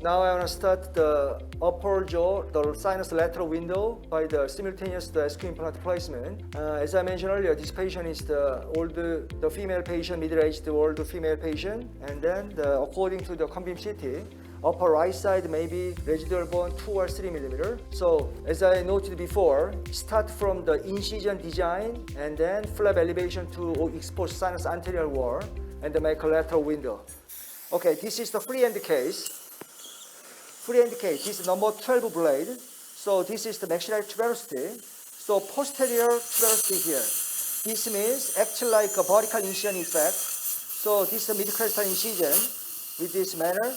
Now I want to start the upper jaw, the sinus lateral window by the simultaneous SQ implant placement. As I mentioned earlier, this patient is the female patient, middle-aged old female patient, and then according to the Conbeam CT, upper right side may be residual bone 2 or 3 millimeter. So as I noted before, start from the incision design and then flap elevation to expose sinus anterior wall and then make a lateral window. Okay, this is the free end case. Free end case, this is number 12 blade. So this is the maxillary tuberosity. So posterior tuberosity here. This means actually like a vertical incision effect. So this is a midcrestal incision with this manner.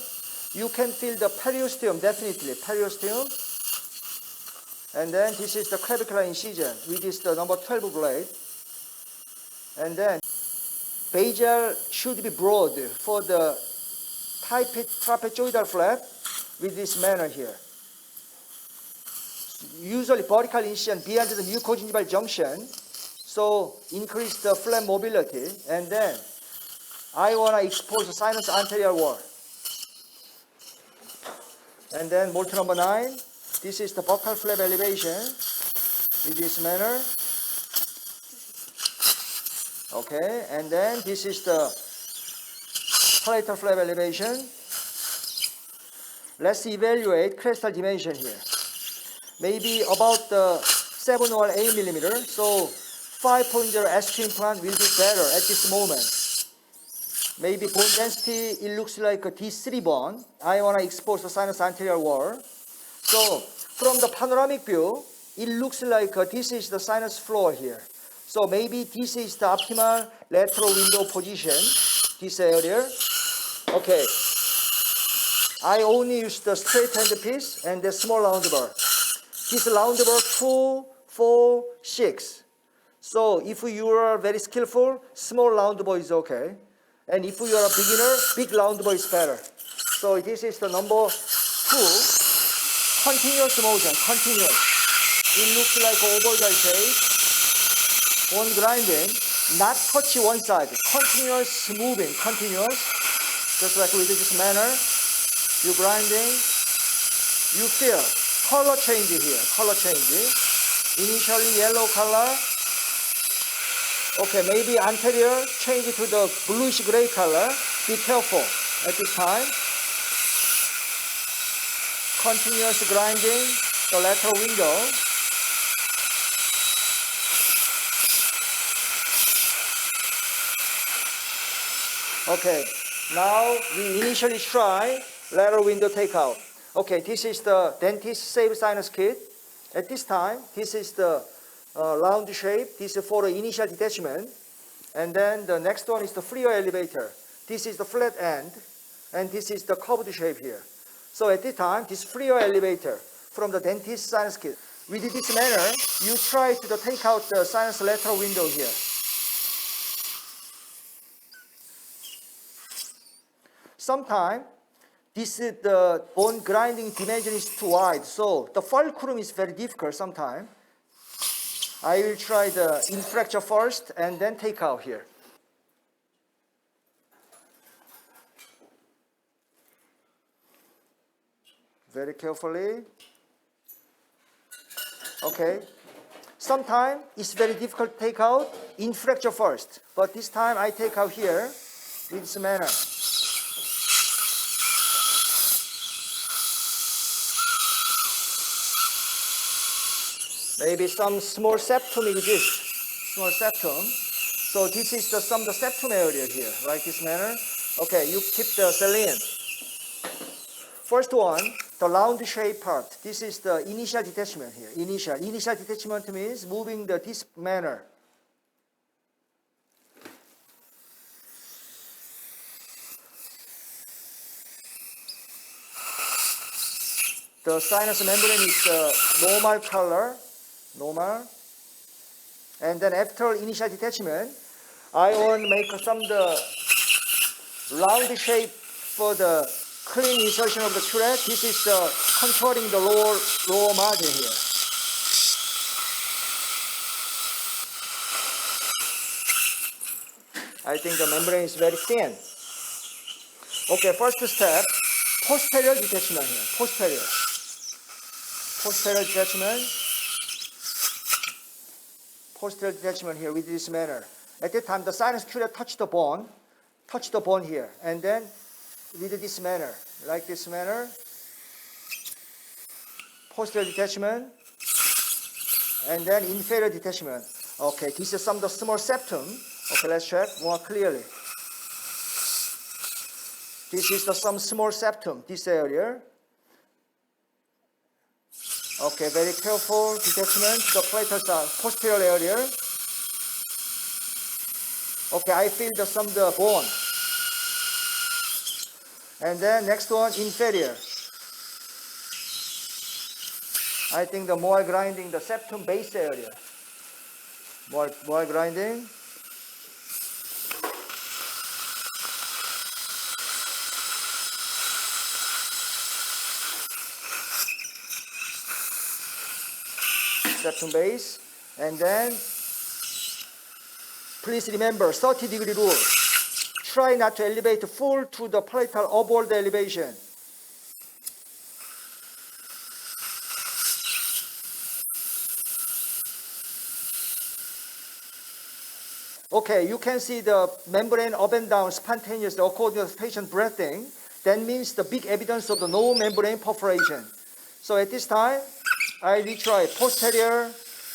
You can feel the periosteum, definitely, periosteum. And then this is the clavicular incision, which is the number 12 blade. And then basal should be broad for the trapezoidal flap with this manner here. Usually vertical incision beyond the mucogingival junction, so increase the flap mobility. And then I want to expose the sinus anterior wall. And then molten number 9, this is the buccal flap elevation in this manner. Okay, and then this is the palatal flap elevation. Let's evaluate crestal dimension here. Maybe about 7 or 8 millimeter. So 5.0 SQ implant will be better at this moment. Maybe bone density, it looks like a D3 bone. I want to expose the sinus anterior wall. So from the panoramic view, it looks like this is the sinus floor here. So maybe this is the optimal lateral window position, this area. Okay. I only use the straight hand piece and the small round bar. This round bar 2, 4, 6. So if you are very skillful, small round bar is okay. And if you are a beginner, big round bar is better. So this is the number 2. Continuous motion, continuous. It looks like oval shape. Bone grinding, not touch one side. Continuous moving, continuous. Just like with this manner. You grinding. You feel color change here, color change. Initially yellow color. Okay, maybe anterior, change it to the bluish gray color. Be careful at this time. Continuous grinding, the lateral window. Okay, now we initially try lateral window takeout. Okay, this is the Dentis Save Sinus Kit. At this time, this is the round shape. This is for the initial detachment. And then the next one is the freeway elevator. This is the flat end. And this is the curved shape here. So at this time, this freeway elevator from the Dentis Sinus Kit. With this manner, you try to take out the sinus lateral window here. Sometimes, the bone grinding dimension is too wide, so the fulcrum is very difficult sometimes. I will try the infracture first and then take out here. Very carefully. Okay. Sometimes it's very difficult to take out, infracture first. But this time I take out here in this manner. Maybe some small septum exists, small septum. So this is the septum area here, right, this manner. Okay, you keep the saline. First one, the round shape part. This is the initial detachment here, initial. Initial detachment means moving this manner. The sinus membrane is normal color. Normal. And then after initial detachment, I want to make some round shape for the clean insertion of the curette. This is controlling the lower margin here. I think the membrane is very thin. Okay, first step, posterior detachment here. Posterior detachment. Posterior detachment here with this manner. At that time, the sinus curia touch the bone here, and then with this manner, like this manner, posterior detachment, and then inferior detachment. Okay, this is some of the small septum. Okay, let's check more clearly. This is some small septum, this area. Okay, very careful detachment to the platal side, posterior area. Okay, I feel some of the bone. And then next one, inferior. I think the more grinding the septum base area. More grinding. Septum base. And then, please remember, 30-degree rule. Try not to elevate full to the platal above the elevation. Okay, you can see the membrane up and down spontaneously according to the patient breathing. That means the big evidence of the no membrane perforation. So at this time, I retry posterior,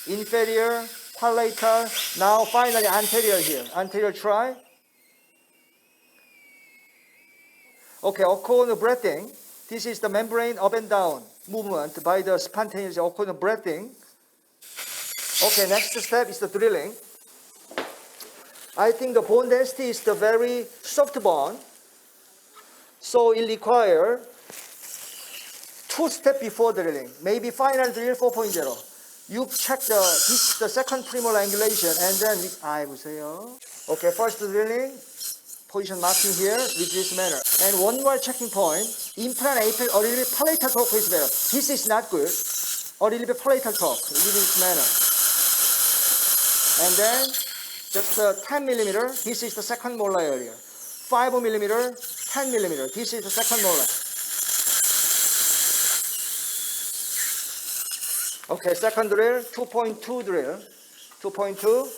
inferior, palatal, now finally anterior here. Anterior try. Okay, according to breathing, this is the membrane up and down movement by the spontaneous according to breathing. Okay, next step is the drilling. I think the bone density is the very soft bone, so it requires 2 steps before drilling. Maybe final drill 4.0. You check the second premolar angulation and then okay, first drilling, position marking here with this manner. And one more checking point, implant apex a little bit palatal torque is better. This is not good. A little bit palatal torque with this manner. And then just 10 millimeter, this is the second molar area. 5 millimeter, 10 millimeter, this is the second molar. Okay, second drill, 2.2 drill, 2.2.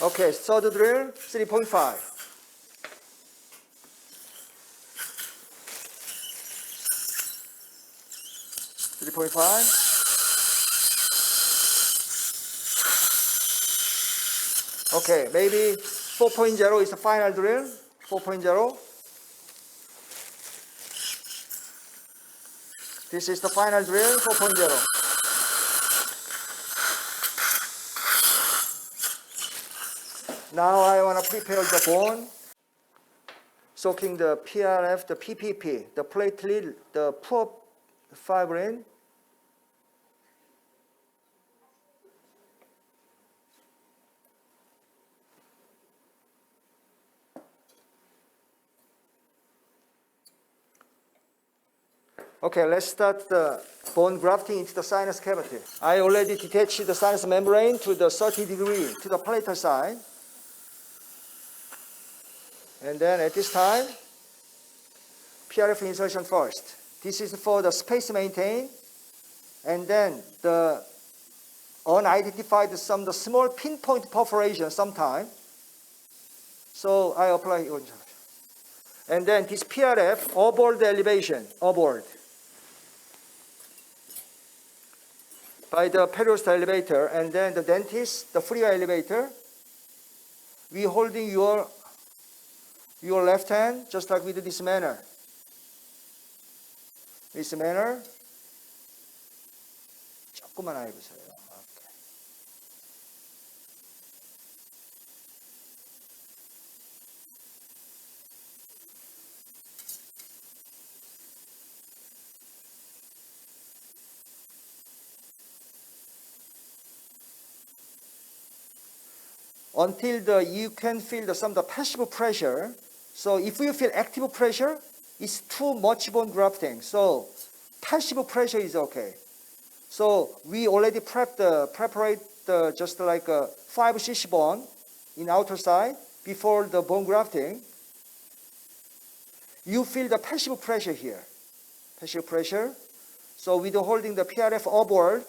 Okay, third drill, 3.5. 3.5. Okay, maybe 4.0 is the final drill. 4.0. This is the final drill, 4.0. Now I want to prepare the bone, soaking the PRF, the PPP, the platelet, the poor fibrin. Okay, let's start the bone grafting into the sinus cavity. I already detached the sinus membrane to the 30 degree to the palatal side. And then at this time, PRF insertion first. This is for the space maintain. And then the unidentified the small pinpoint perforation sometime. So I apply. And then this PRF aboard the elevation, aboard. By the periosteal elevator, and then the Dentis, the freeway elevator. We holding your left hand just like we do this manner. This manner. 조금만 해보세요. Okay. Until you can feel some of the passive pressure. So if you feel active pressure, it's too much bone grafting. So passive pressure is okay. So we already preparate just like a 5cc bone in outer side before the bone grafting. You feel the passive pressure here, passive pressure. So with holding the PRF upward,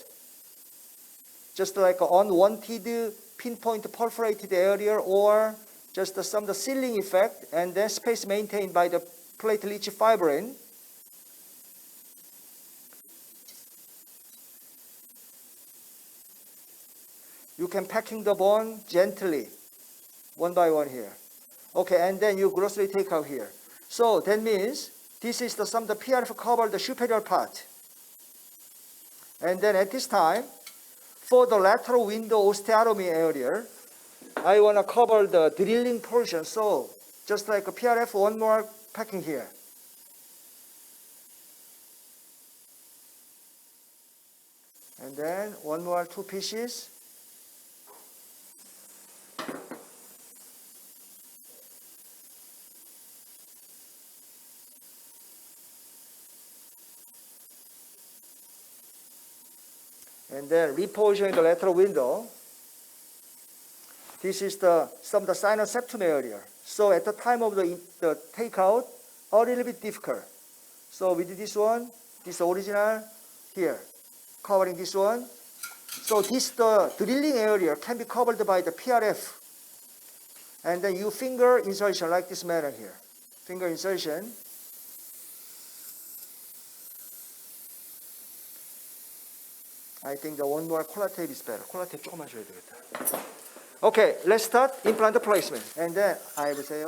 just like unwanted pinpoint perforated area or just some the sealing effect, and then space maintained by the plate-rich fibrin. You can packing the bone gently, one by one here. Okay, and then you grossly take out here. So that means this is the PRF cover the superior part. And then at this time, for the lateral window osteotomy area, I want to cover the drilling portion. So just like a PRF, one more packing here. And then one more 2 pieces. And then repositioning the lateral window. This is the sinus septum area. So at the time of the takeout, a little bit difficult. So with this one, this original here, covering this one. So this the drilling area can be covered by the PRF. And then you finger insertion like this manner here. Finger insertion. I think the one more collar tape is better. collar tape 조금만 줘야 되겠다. Okay, let's start implant placement. And then I will say,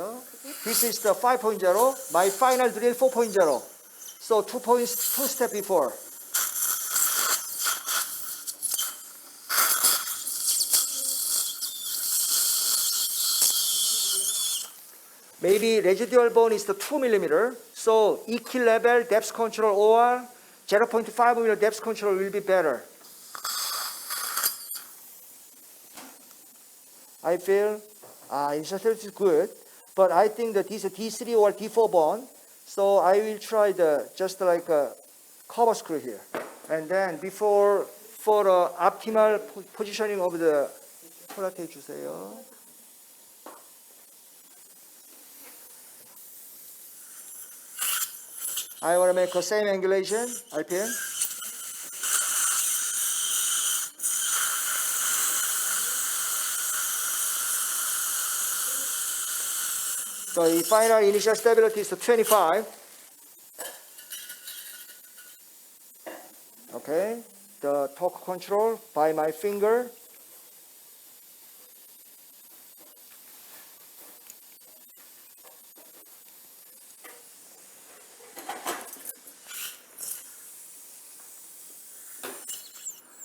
this is the 5.0, my final drill 4.0. So 2 steps before. Maybe residual bone is the 2 millimeter. So EQ level depth control or 0.5 millimeter depth control will be better. I feel insertion is good, but I think that this is D3 or D4 bone, so I will try just like a cover screw here. And then for optimal positioning of the collar tape 주세요. I want to make the same angulation, RPM. So the final initial stability is 25. Okay, the torque control by my finger.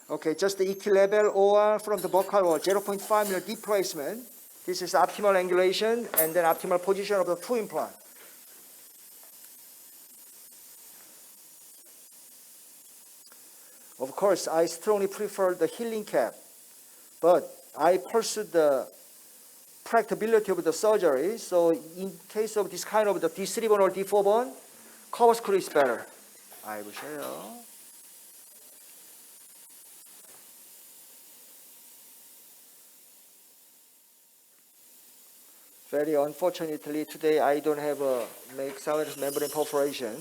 Okay, just the EQ level or from the buccal wall, 0.5 mm deep placement. This is optimal angulation and then optimal position of the 2 implant. Of course, I strongly prefer the healing cap, but I pursued the practicability of the surgery. So in case of this kind of the D3 bone or D4 bone, cover screw is better. I will show you. Very unfortunately, today I don't have a make sinus membrane perforation.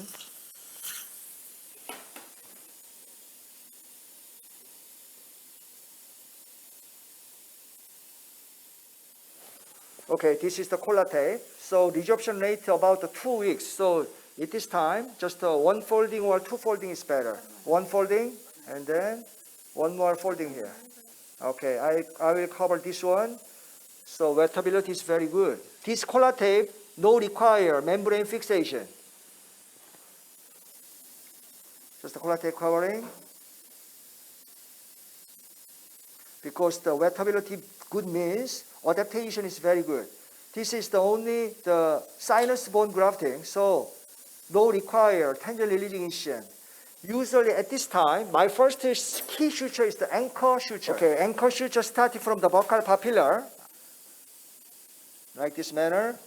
Okay, this is the collar tape. So resorption rate about 2 weeks. So at this time, just one folding or 2 folding is better. One folding and then one more folding here. Okay, I will cover this one. So wettability is very good. This collar tape, no require membrane fixation. Just the collar tape covering. Because the wettability good means adaptation is very good. This is the only the sinus bone grafting, so no require tangent releasing incision. Usually at this time, my first key suture is the anchor suture. Okay, anchor suture starting from the buccal papilla, like this manner.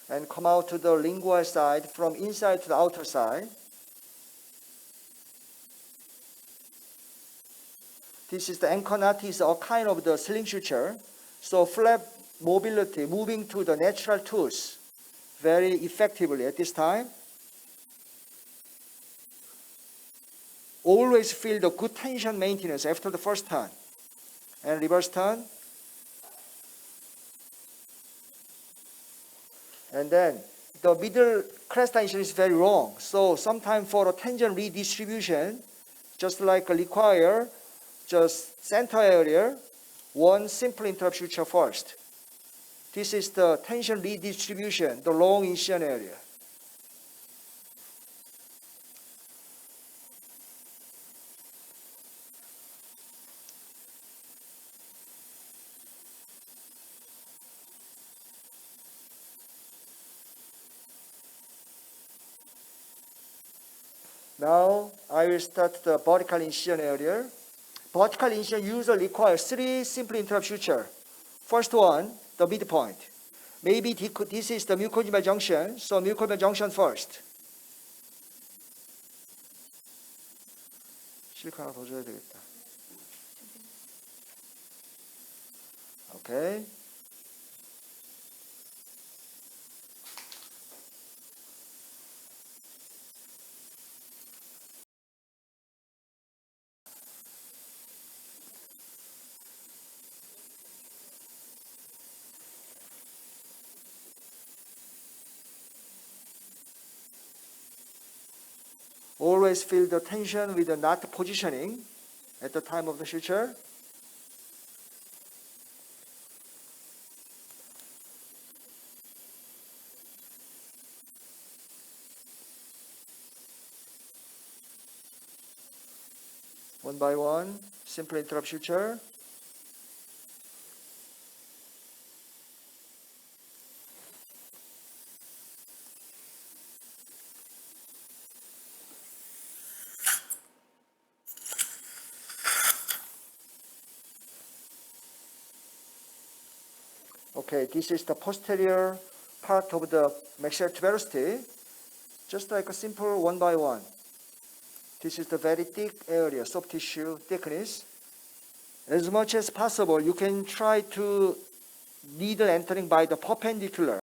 and come out to the lingual side from inside to the outer side. This is the anchor knot, is a kind of the sling suture. So flap mobility, moving to the natural tooth very effectively at this time. Always feel the good tension maintenance after the first turn. And reverse turn. And then the middle crest tension is very wrong. So sometimes for a tension redistribution, just like require, just center area, one simple interrupt suture first. This is the tension redistribution, the long incision area. Now I will start the vertical incision area. Vertical incision usually requires 3 simple interrupt suture. First one, the midpoint. Maybe this is the mucoidal junction, so mucoidal junction first. 실크 하나 더 줘야 되겠다. Okay. Always feel the tension with the knot positioning at the time of the suture. One by one, simple interrupt suture. Okay, this is the posterior part of the maxillary tuberosity, just like a simple one by one. This is the very thick area, soft tissue thickness. As much as possible, you can try to needle entering by the perpendicular.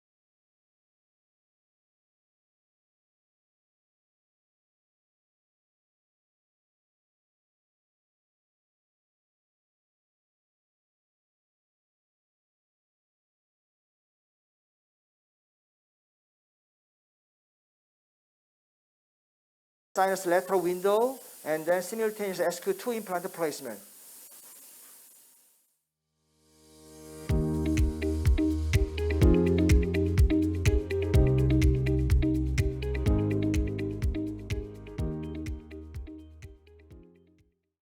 Sinus lateral window, and then simultaneous SQ2 implant placement.